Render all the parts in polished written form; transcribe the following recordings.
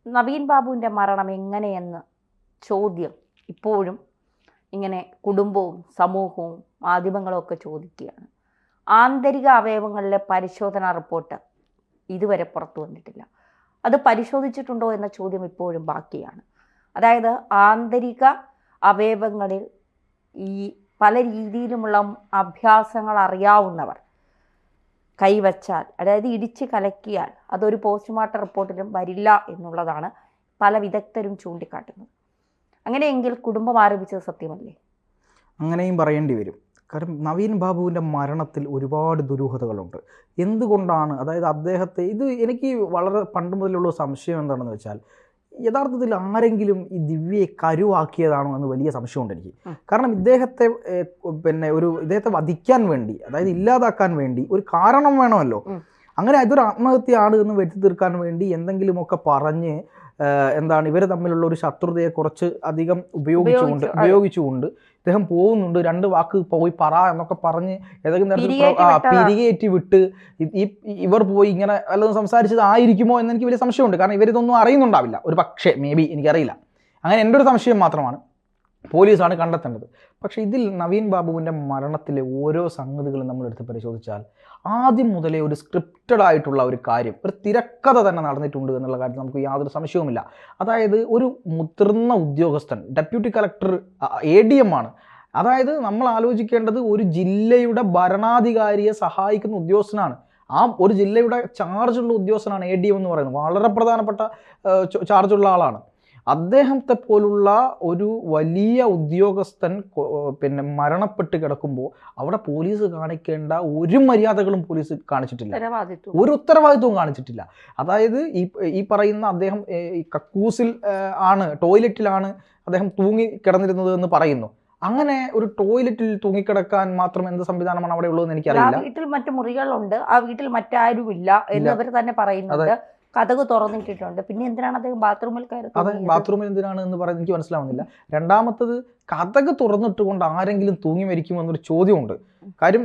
നവീൻ ബാബുവിൻ്റെ മരണം എങ്ങനെയെന്ന് ചോദ്യം ഇപ്പോഴും ഇങ്ങനെ കുടുംബവും സമൂഹവും മാധ്യമങ്ങളും ഒക്കെ ചോദിക്കുകയാണ്. ആന്തരിക അവയവങ്ങളിലെ പരിശോധനാ റിപ്പോർട്ട് ഇതുവരെ പുറത്തു വന്നിട്ടില്ല. അത് പരിശോധിച്ചിട്ടുണ്ടോ എന്ന ചോദ്യം ഇപ്പോഴും ബാക്കിയാണ്. അതായത് ആന്തരിക അവയവങ്ങളിൽ ഈ പല രീതിയിലുമുള്ള അഭ്യാസങ്ങൾ അറിയാവുന്നവർ കൈവച്ചാൽ, അതായത് ഇടിച്ച് കലക്കിയാൽ അതൊരു പോസ്റ്റ്മോർട്ടം റിപ്പോർട്ടിലും വരില്ല എന്നുള്ളതാണ് പല വിദഗ്ധരും ചൂണ്ടിക്കാട്ടുന്നത്. അങ്ങനെയെങ്കിൽ കുടുംബം ആരോപിച്ചത് സത്യമല്ലേ? അങ്ങനെയും പറയേണ്ടി വരും. കാരണം നവീൻ ബാബുവിൻ്റെ മരണത്തിൽ ഒരുപാട് ദുരൂഹതകളുണ്ട്. എന്തുകൊണ്ടാണ്, അതായത് അദ്ദേഹത്തെ, ഇത് എനിക്ക് വളരെ പണ്ട് മുതലുള്ള സംശയം എന്താണെന്ന് വെച്ചാൽ, യഥാർത്ഥത്തിൽ ആരെങ്കിലും ഈ ദിവ്യയെ കരുവാക്കിയതാണോ എന്ന് വലിയ സംശയമുണ്ട് എനിക്ക്. കാരണം ഇദ്ദേഹത്തെ ഇദ്ദേഹത്തെ വധിക്കാൻ വേണ്ടി, അതായത് ഇല്ലാതാക്കാൻ വേണ്ടി ഒരു കാരണം വേണമല്ലോ. അങ്ങനെ ഇതൊരു ആത്മഹത്യയാണ് എന്ന് വരുത്തി തീർക്കാൻ വേണ്ടി എന്തെങ്കിലുമൊക്കെ പറഞ്ഞ് ഇവർ തമ്മിലുള്ള ഒരു ശത്രുതയെ കുറച്ച് അധികം ഉപയോഗിച്ചുകൊണ്ട് ഇദ്ദേഹം പോകുന്നുണ്ട്, 2 വാക്ക് പോയി പറ എന്നൊക്കെ പറഞ്ഞ് ഏതെങ്കിലും തരത്തിൽ പിരികേറ്റി വിട്ട് ഇവർ പോയി ഇങ്ങനെ വല്ലതും സംസാരിച്ചതായിരിക്കുമോ എന്ന് എനിക്ക് വലിയ സംശയമുണ്ട്. കാരണം ഇവരിതൊന്നും അറിയുന്നുണ്ടാവില്ല, ഒരു പക്ഷേ, മേ ബി, എനിക്കറിയില്ല. അങ്ങനെ എൻ്റെ ഒരു സംശയം മാത്രമാണ്. പോലീസാണ് കണ്ടെത്തേണ്ടത്. പക്ഷേ ഇതിൽ നവീൻ ബാബുവിൻ്റെ മരണത്തിലെ ഓരോ സംഗതികളും നമ്മളെടുത്ത് പരിശോധിച്ചാൽ ആദ്യം മുതലേ ഒരു സ്ക്രിപ്റ്റഡ് ആയിട്ടുള്ള ഒരു കാര്യം, ഒരു തിരക്കഥ തന്നെ നടന്നിട്ടുണ്ട് എന്നുള്ള കാര്യത്തിൽ നമുക്ക് യാതൊരു സംശയവുമില്ല. അതായത് ഒരു മുതിർന്ന ഉദ്യോഗസ്ഥൻ, ഡെപ്യൂട്ടി കളക്ടർ, ADM ആണ്. അതായത് നമ്മൾ ആലോചിക്കേണ്ടത് ഒരു ജില്ലയുടെ ഭരണാധികാരിയെ സഹായിക്കുന്ന ഉദ്യോഗസ്ഥനാണ്. ആ ഒരു ജില്ലയുടെ ചാർജുള്ള ഉദ്യോഗസ്ഥനാണ് ADM എന്ന് പറയുന്നത്. വളരെ പ്രധാനപ്പെട്ട ചാർജുള്ള ആളാണ്. അദ്ദേഹത്തെ പോലുള്ള ഒരു വലിയ ഉദ്യോഗസ്ഥൻ മരണപ്പെട്ട് കിടക്കുമ്പോൾ അവിടെ പോലീസ് കാണിക്കേണ്ട ഒരു മര്യാദകളും പോലീസ് കാണിച്ചിട്ടില്ല, ഒരു ഉത്തരവാദിത്വവും കാണിച്ചിട്ടില്ല. അതായത് ഈ പറയുന്ന അദ്ദേഹം കക്കൂസിൽ ആണ്, ടോയ്ലറ്റിലാണ് അദ്ദേഹം തൂങ്ങി കിടന്നിരുന്നത് എന്ന് പറയുന്നു. അങ്ങനെ ഒരു ടോയ്ലറ്റിൽ തൂങ്ങിക്കിടക്കാൻ മാത്രം എന്ത് സംവിധാനമാണ് അവിടെ ഉള്ളതെന്ന് എനിക്കറിയില്ല. വീട്ടിൽ മറ്റു മുറികളുണ്ട്, ആ വീട്ടിൽ മറ്റാരുമില്ല എന്നവർ തന്നെ പറയുന്നുണ്ട്. കതക് തുറന്നിട്ടിട്ടുണ്ട്. പിന്നെ എന്തിനാണ് അദ്ദേഹം ബാത്റൂമിൽ കയറുന്നത്? അതെ, ബാത്റൂമിൽ എന്തിനാണ് എന്ന് പറയുന്നത് എനിക്ക് മനസ്സിലാവുന്നില്ല. രണ്ടാമത്തത്, കതക് തുറന്നിട്ടുകൊണ്ട് ആരെങ്കിലും തൂങ്ങി മരിക്കുമെന്നൊരു ചോദ്യമുണ്ട്. കാര്യം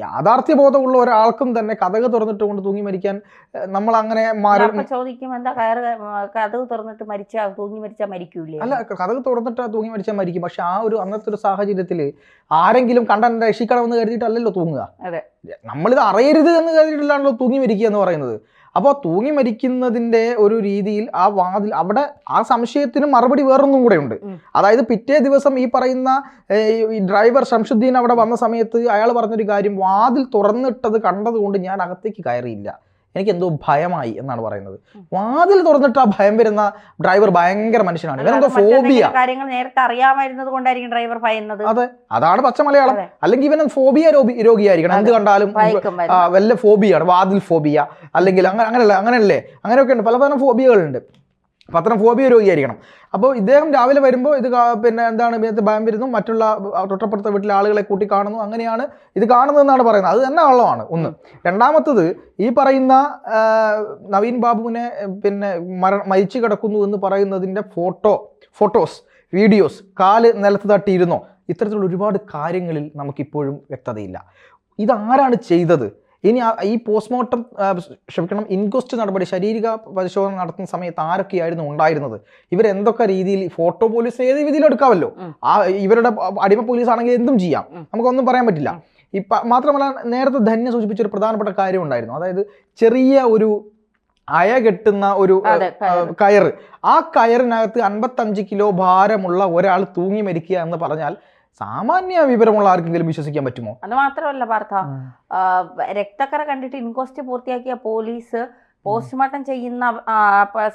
യാഥാർത്ഥ്യബോധമുള്ള ഒരാൾക്കും തന്നെ കതക് തുറന്നിട്ടുകൊണ്ട് തൂങ്ങി മരിക്കാൻ നമ്മൾ അങ്ങനെ ചോദിക്കും, എന്താ കതക് തുറന്നിട്ട് തൂങ്ങി മരിച്ചാൽ മരിക്കൂലേ? അല്ല, കതക് തുറന്നിട്ട് തൂങ്ങി മരിച്ചാൽ മരിക്കും. പക്ഷെ ആ ഒരു അന്നത്തെ ഒരു സാഹചര്യത്തിൽ ആരെങ്കിലും കണ്ടെന്നെ രക്ഷിക്കണമെന്ന് കരുതിയിട്ടല്ലല്ലോ തൂങ്ങുക. നമ്മളിത് അറിയരുത് എന്ന് കരുതിയിട്ടില്ലാണല്ലോ തൂങ്ങി മരിക്കുക എന്ന് പറയുന്നത്. അപ്പോൾ തൂങ്ങി മരിക്കുന്നതിൻ്റെ ഒരു രീതിയിൽ ആ വാതിൽ, അവിടെ ആ സംശയത്തിന് മറുപടി വേറൊന്നും കൂടെ ഉണ്ട്. അതായത് പിറ്റേ ദിവസം ഈ പറയുന്ന ഈ ഡ്രൈവർ ഷംസുദ്ദീൻ അവിടെ വന്ന സമയത്ത് അയാൾ പറഞ്ഞൊരു കാര്യം, വാതിൽ തുറന്നിട്ടത് കണ്ടതുകൊണ്ട് ഞാൻ അകത്തേക്ക് കയറിയില്ല, എനിക്ക് എന്തോ ഭയമായി എന്നാണ് പറയുന്നത്. വാതിൽ തുറന്നിട്ട് ആ ഭയം വരുന്ന ഡ്രൈവർ ഭയങ്കര മനുഷ്യനാണ്. ഇവനെന്തോ ഫോബിയ, കാര്യങ്ങൾ നേരത്തെ അറിയാമായിരുന്നത് കൊണ്ടായിരിക്കും ഡ്രൈവർ ഭയന്നത്. അതെ, അതാണ് പച്ച മലയാളം. അല്ലെങ്കിൽ ഇവൻ ഫോബിയ രോഗിയായിരിക്കണം. എന്ത് കണ്ടാലും വല്ല ഫോബിയാണ്, വാതിൽ ഫോബിയ, അല്ലെങ്കിൽ അങ്ങനെയല്ലേ, അങ്ങനെയൊക്കെ ഉണ്ട്, പല ഫോബിയകളുണ്ട്. അപ്പം അത്തരം ഫോബിയ രോഗിയായിരിക്കണം. അപ്പോൾ ഇദ്ദേഹം രാവിലെ വരുമ്പോൾ ഇത് ഇദ്ദേഹത്തെ ഭയം വരുന്നു, മറ്റുള്ള തൊട്ടപ്പുറത്തെ വീട്ടിലെ ആളുകളെ കൂട്ടി കാണുന്നു, അങ്ങനെയാണ് ഇത് കാണുന്നതെന്നാണ് പറയുന്നത്. അത് തന്നെ കള്ളമാണ് ഒന്ന്. രണ്ടാമത്തത്, ഈ പറയുന്ന നവീൻ ബാബുവിനെ മരിച്ചു കിടക്കുന്നു എന്ന് പറയുന്നതിൻ്റെ ഫോട്ടോസ്, വീഡിയോസ്, കാല് നിലത്ത് തട്ടിയിരുന്നോ, ഇത്തരത്തിലുള്ള ഒരുപാട് കാര്യങ്ങളിൽ നമുക്കിപ്പോഴും വ്യക്തതയില്ല. ഇതാരാണ് ചെയ്തത്? ഇനി ഈ പോസ്റ്റ്മോർട്ടം ഇൻക്വസ്റ്റ് നടപടി, ശാരീരിക പരിശോധന നടത്തുന്ന സമയത്ത് ആരൊക്കെയായിരുന്നു ഉണ്ടായിരുന്നത്? ഇവരെന്തൊക്കെ രീതിയിൽ, ഫോട്ടോ പോലീസ് ഏത് രീതിയിൽ എടുക്കാമല്ലോ, ഇവരുടെ അടിമ പോലീസ് ആണെങ്കിൽ എന്തും ചെയ്യാം, നമുക്കൊന്നും പറയാൻ പറ്റില്ല. മാത്രമല്ല, നേരത്തെ ധന്യ സൂചിപ്പിച്ചൊരു പ്രധാനപ്പെട്ട കാര്യം ഉണ്ടായിരുന്നു. അതായത് ചെറിയ ഒരു അയ കെട്ടുന്ന ഒരു കയറ്, ആ കയറിനകത്ത് 55 കിലോ ഭാരമുള്ള ഒരാൾ തൂങ്ങി മരിക്കുക എന്ന് പറഞ്ഞാൽ സാമാന്യ വിവരമുള്ള ആർക്കെങ്കിലും വിശ്വസിക്കാൻ പറ്റുമോ? അത് മാത്രമല്ല പാർത്ഥ, രക്തക്കറ കണ്ടിട്ട് ഇൻക്വസ്റ്റ് പൂർത്തിയാക്കിയ പോലീസ് പോസ്റ്റ്മോർട്ടം ചെയ്യുന്ന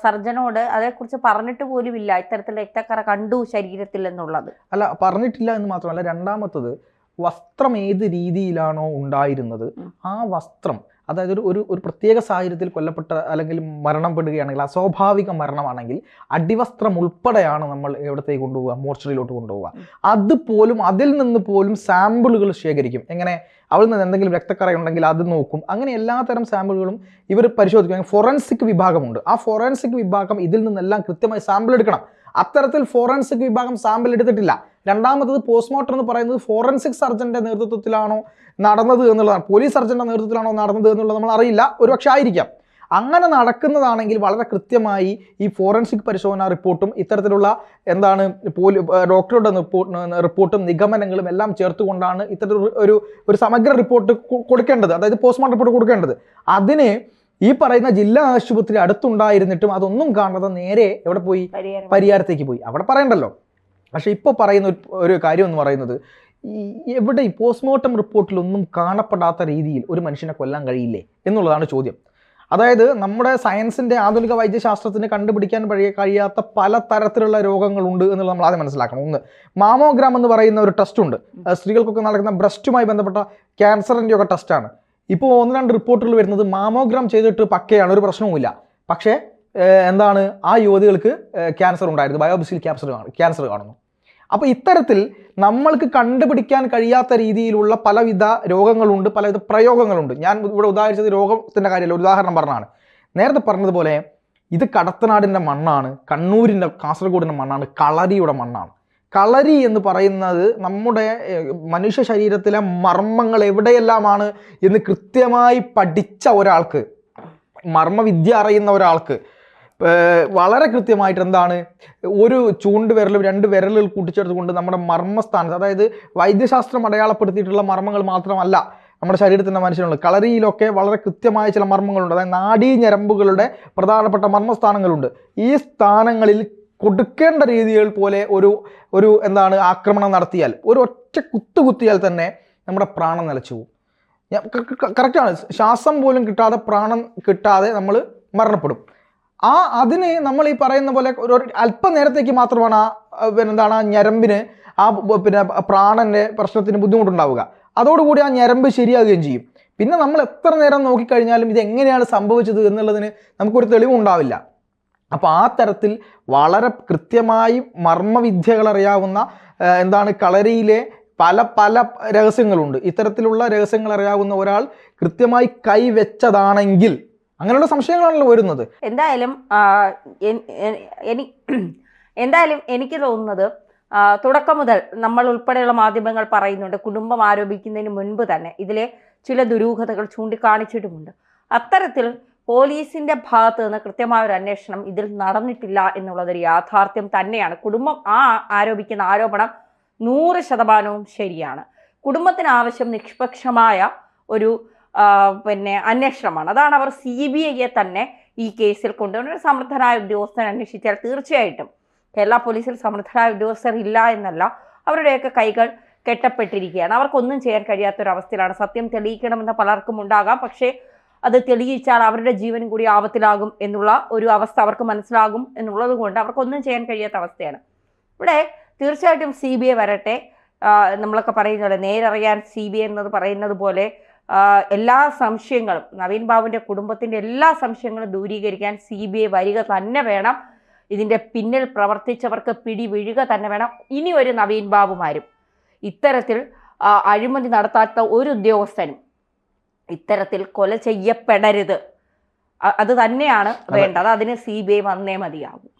സർജനോട് അതേക്കുറിച്ച് പറഞ്ഞിട്ട് പോലുമില്ല ഇത്തരത്തിൽ രക്തക്കറ കണ്ടു ശരീരത്തിൽ എന്നുള്ളത്. അല്ല, പറഞ്ഞിട്ടില്ല എന്ന് മാത്രമല്ല, രണ്ടാമത്തത്, വസ്ത്രം ഏത് രീതിയിലാണോ ഉണ്ടായിരുന്നത് ആ വസ്ത്രം, അതായത് ഒരു പ്രത്യേക സാഹചര്യത്തിൽ കൊല്ലപ്പെട്ട അല്ലെങ്കിൽ മരണപ്പെടുകയാണെങ്കിൽ, അസ്വാഭാവിക മരണമാണെങ്കിൽ അടിവസ്ത്രം ഉൾപ്പെടെയാണ് നമ്മൾ എവിടത്തേക്ക് കൊണ്ടുപോവുക, മോർച്ചറിയിലോട്ട് കൊണ്ടുപോവുക. അതുപോലും, അതിൽ നിന്ന് പോലും സാമ്പിളുകൾ ശേഖരിക്കും. എങ്ങനെ? അവളിൽ നിന്ന് എന്തെങ്കിലും രക്തക്കറയുണ്ടെങ്കിൽ അത് നോക്കും. അങ്ങനെ എല്ലാത്തരം സാമ്പിളുകളും ഇവർ പരിശോധിക്കും. ഫോറൻസിക് വിഭാഗമുണ്ട്. ആ ഫോറൻസിക് വിഭാഗം ഇതിൽ നിന്നെല്ലാം കൃത്യമായി സാമ്പിൾ എടുക്കണം. അത്തരത്തിൽ ഫോറൻസിക് വിഭാഗം സാമ്പിൾ എടുത്തിട്ടില്ല. രണ്ടാമത്തത്, പോസ്റ്റ്മോർട്ടം എന്ന് പറയുന്നത് ഫോറൻസിക് സർജന്റെ നേതൃത്വത്തിലാണോ നടന്നത് എന്നുള്ളതാണ്. പോലീസ് സർജന്റെ നേതൃത്വത്തിലാണോ നടന്നത് എന്നുള്ളത് നമ്മൾ അറിയില്ല, ഒരുപക്ഷെ ആയിരിക്കാം. അങ്ങനെ നടക്കുന്നതാണെങ്കിൽ വളരെ കൃത്യമായി ഈ ഫോറൻസിക് പരിശോധനാ റിപ്പോർട്ടും ഇത്തരത്തിലുള്ള എന്താണ് ഡോക്ടറുടെ റിപ്പോർട്ടും നിഗമനങ്ങളും എല്ലാം ചേർത്തുകൊണ്ടാണ് ഇത്തരത്തിൽ ഒരു സമഗ്ര റിപ്പോർട്ട് കൊടുക്കേണ്ടത്, അതായത് പോസ്റ്റ്മോർട്ടം റിപ്പോർട്ട് കൊടുക്കേണ്ടത്. അതിന് ഈ പറയുന്ന ജില്ലാ ആശുപത്രി അടുത്തുണ്ടായിരുന്നിട്ടും അതൊന്നും കാണാതെ നേരെ എവിടെ പോയി? പരിയാരത്തേക്ക് പോയി. അവിടെ പറയണ്ടല്ലോ. പക്ഷെ ഇപ്പോൾ പറയുന്ന ഒരു കാര്യം എന്ന് പറയുന്നത്, എവിടെ ഈ പോസ്റ്റ്മോർട്ടം റിപ്പോർട്ടിലൊന്നും കാണപ്പെടാത്ത രീതിയിൽ ഒരു മനുഷ്യനെ കൊല്ലാൻ കഴിയില്ലേ എന്നുള്ളതാണ് ചോദ്യം. അതായത് നമ്മുടെ സയൻസിൻ്റെ ആധുനിക വൈദ്യശാസ്ത്രത്തിന് കണ്ടുപിടിക്കാൻ കഴിയാത്ത പല തരത്തിലുള്ള രോഗങ്ങളുണ്ട് എന്നുള്ളത് നമ്മൾ ആദ്യം മനസ്സിലാക്കണം. ഒന്ന്, മാമോഗ്രാം എന്ന് പറയുന്ന ഒരു ടെസ്റ്റ് ഉണ്ട്. സ്ത്രീകൾക്കൊക്കെ നടക്കുന്ന ബ്രസ്റ്റുമായി ബന്ധപ്പെട്ട ക്യാൻസറിൻ്റെ ഒക്കെ ടെസ്റ്റാണ്. ഇപ്പോൾ 1-2 റിപ്പോർട്ടുകൾ വരുന്നത് മാമോഗ്രാം ചെയ്തിട്ട് പക്കയാണ്, ഒരു പ്രശ്നവുമില്ല. പക്ഷേ എന്താണ്, ആ യുവതികൾക്ക് ക്യാൻസർ ഉണ്ടായിരുന്നു, ബയോപ്സിയിൽ ക്യാൻസർ കാണുന്നു. അപ്പോൾ ഇത്തരത്തിൽ നമ്മൾക്ക് കണ്ടുപിടിക്കാൻ കഴിയാത്ത രീതിയിലുള്ള പലവിധ രോഗങ്ങളുണ്ട്, പലവിധ പ്രയോഗങ്ങളുണ്ട്. ഞാൻ ഇവിടെ ഉദാഹരിച്ചത് രോഗത്തിൻ്റെ കാര്യമല്ല, ഒരു ഉദാഹരണം പറഞ്ഞാണ്. നേരത്തെ പറഞ്ഞതുപോലെ ഇത് കടത്തനാടിൻ്റെ മണ്ണാണ്, കണ്ണൂരിൻ്റെ കാസർഗോഡിൻ്റെ മണ്ണാണ്, കളരിയുടെ മണ്ണാണ്. കളരി എന്ന് പറയുന്നത് നമ്മുടെ മനുഷ്യ ശരീരത്തിലെ മർമ്മങ്ങൾ എവിടെയെല്ലാമാണ് എന്ന് കൃത്യമായി പഠിച്ച ഒരാൾക്ക്, മർമ്മവിദ്യ അറിയുന്ന ഒരാൾക്ക് വളരെ കൃത്യമായിട്ട് എന്താണ്, ഒരു ചൂണ്ടുവിരലും 2 വിരലുകൾ കൂട്ടിച്ചേർത്തുകൊണ്ട് നമ്മുടെ മർമ്മസ്ഥാനത്ത്, അതായത് വൈദ്യശാസ്ത്രം അടയാളപ്പെടുത്തിയിട്ടുള്ള മർമ്മങ്ങൾ മാത്രമല്ല നമ്മുടെ ശരീരത്തിൻ്റെ മനുഷ്യനുള്ളത്, കളരിയിലൊക്കെ വളരെ കൃത്യമായ ചില മർമ്മങ്ങളുണ്ട്. അതായത് നാഡീഞരമ്പുകളുടെ പ്രധാനപ്പെട്ട മർമ്മസ്ഥാനങ്ങളുണ്ട്. ഈ സ്ഥാനങ്ങളിൽ കൊടുക്കേണ്ട രീതികൾ പോലെ ഒരു എന്താണ് ആക്രമണം നടത്തിയാൽ, ഒരു ഒറ്റ കുത്തിയാൽ തന്നെ നമ്മുടെ പ്രാണൻ നിലച്ചു പോകും. കറക്റ്റാണ്. ശ്വാസം പോലും കിട്ടാതെ, പ്രാണൻ കിട്ടാതെ നമ്മൾ മരണപ്പെടും. അതിന് നമ്മൾ ഈ പറയുന്ന പോലെ ഒരു അല്പനേരത്തേക്ക് മാത്രമാണ് എന്താണ് ആ ഞരമ്പിന് പ്രാണന്റെ പ്രശ്നത്തിന് ബുദ്ധിമുട്ടുണ്ടാവുക. അതോടുകൂടി ആ ഞരമ്പ് ശരിയാകുകയും ചെയ്യും. പിന്നെ നമ്മൾ എത്ര നേരം നോക്കിക്കഴിഞ്ഞാലും ഇത് എങ്ങനെയാണ് സംഭവിച്ചത് എന്നുള്ളതിന് നമുക്കൊരു തെളിവുണ്ടാവില്ല. അപ്പോൾ ആ തരത്തിൽ വളരെ കൃത്യമായി മർമ്മവിദ്യകൾ അറിയാവുന്ന എന്താണ് കളരിയിലെ പല രഹസ്യങ്ങളുണ്ട്. ഇത്തരത്തിലുള്ള രഹസ്യങ്ങൾ അറിയാവുന്ന ഒരാൾ കൃത്യമായി കൈവച്ചതാണെങ്കിൽ, അങ്ങനെയുള്ള സംശയങ്ങളാണല്ലോ വരുന്നത്. എന്തായാലും എനിക്ക് തോന്നുന്നത്, തുടക്കം മുതൽ നമ്മൾ ഉൾപ്പെടെയുള്ള മാധ്യമങ്ങൾ പറയുന്നുണ്ട്, കുടുംബം ആരോപിക്കുന്നതിന് മുൻപ് തന്നെ ഇതിലെ ചില ദുരൂഹതകൾ ചൂണ്ടിക്കാണിച്ചിട്ടുമുണ്ട്. അത്തരത്തിൽ പോലീസിന്റെ ഭാഗത്ത് നിന്ന് കൃത്യമായ ഒരു അന്വേഷണം ഇതിൽ നടന്നിട്ടില്ല എന്നുള്ളതൊരു യാഥാർത്ഥ്യം തന്നെയാണ്. കുടുംബം ആരോപിക്കുന്ന ആരോപണം 100% ശരിയാണ്. കുടുംബത്തിന് ആവശ്യം നിഷ്പക്ഷമായ ഒരു അന്വേഷണമാണ്. അതാണ് അവർ CBIയെ തന്നെ ഈ കേസിൽ കൊണ്ടുവന്ന ഒരു സമർത്ഥനായ ഉദ്യോഗസ്ഥൻ അന്വേഷിച്ചാൽ തീർച്ചയായിട്ടും കേരള പോലീസിൽ സമർത്ഥനായ ഉദ്യോഗസ്ഥർ ഇല്ല എന്നല്ല, അവരുടെയൊക്കെ കൈകൾ കെട്ടപ്പെട്ടിരിക്കുകയാണ്. അവർക്കൊന്നും ചെയ്യാൻ കഴിയാത്തൊരവസ്ഥയിലാണ്. സത്യം തെളിയിക്കണമെന്ന് പലർക്കും ഉണ്ടാകാം, പക്ഷേ അത് തെളിയിച്ചാൽ അവരുടെ ജീവനും കൂടി ആപത്തിലാകും എന്നുള്ള ഒരു അവസ്ഥ അവർക്ക് മനസ്സിലാകും എന്നുള്ളത് കൊണ്ട് അവർക്കൊന്നും ചെയ്യാൻ കഴിയാത്ത അവസ്ഥയാണ്. ഇവിടെ തീർച്ചയായിട്ടും CBI വരട്ടെ. നമ്മളൊക്കെ പറയുന്നത് നേരറിയാൻ CBI എന്നത് പറയുന്നത് പോലെ എല്ലാ സംശയങ്ങളും, നവീൻ ബാബുവിൻ്റെ കുടുംബത്തിൻ്റെ എല്ലാ സംശയങ്ങളും ദൂരീകരിക്കാൻ CBI വരിക തന്നെ വേണം. ഇതിൻ്റെ പിന്നിൽ പ്രവർത്തിച്ചവർക്ക് പിടി വീഴുക തന്നെ വേണം. ഇനി ഒരു നവീൻ ബാബുമാരും ഇത്തരത്തിൽ അഴിമതി നടത്താത്ത ഒരു ഉദ്യോഗസ്ഥനും ഇത്തരത്തിൽ കൊല ചെയ്യപ്പെടരുത്. അത് തന്നെയാണ് വേണ്ടത്. അതിന് CBI വന്നേ മതിയാകും.